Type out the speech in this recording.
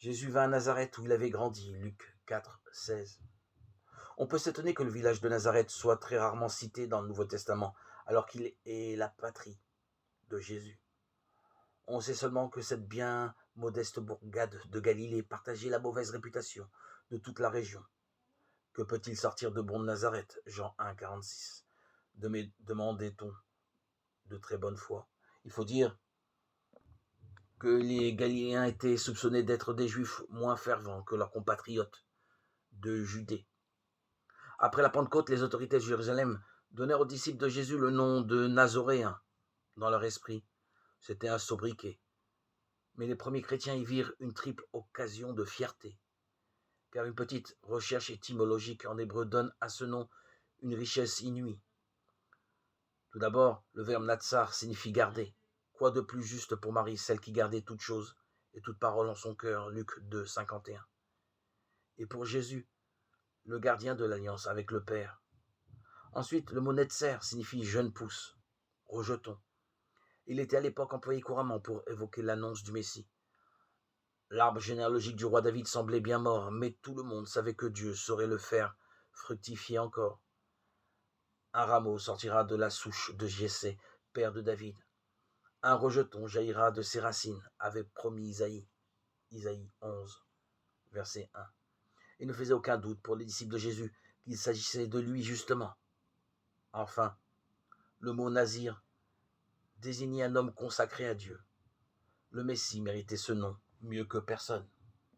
Jésus vint à Nazareth où il avait grandi, Luc 4, 16. On peut s'étonner que le village de Nazareth soit très rarement cité dans le Nouveau Testament, alors qu'il est la patrie de Jésus. On sait seulement que cette bien modeste bourgade de Galilée partageait la mauvaise réputation de toute la région. Que peut-il sortir de bon de Nazareth? Jean 1, 46. Demandait-on de très bonne foi. Il faut dire que les Galiléens étaient soupçonnés d'être des Juifs moins fervents que leurs compatriotes de Judée. Après la Pentecôte, les autorités de Jérusalem donnèrent aux disciples de Jésus le nom de Nazoréens. Dans leur esprit, c'était un sobriquet. Mais les premiers chrétiens y virent une triple occasion de fierté, car une petite recherche étymologique en hébreu donne à ce nom une richesse inouïe. Tout d'abord, le verbe natsar signifie garder. Quoi de plus juste pour Marie, celle qui gardait toutes choses et toute parole en son cœur, Luc 2, 51. Et pour Jésus, le gardien de l'alliance avec le Père. Ensuite, le mot netzer signifie jeune pousse, rejetons. Il était à l'époque employé couramment pour évoquer l'annonce du Messie. L'arbre généalogique du roi David semblait bien mort, mais tout le monde savait que Dieu saurait le faire fructifier encore. Un rameau sortira de la souche de Jessé, père de David. Un rejeton jaillira de ses racines, avait promis Isaïe. Isaïe 11, verset 1. Il ne faisait aucun doute pour les disciples de Jésus qu'il s'agissait de lui justement. Enfin, le mot nazir désignait un homme consacré à Dieu. Le Messie méritait ce nom mieux que personne.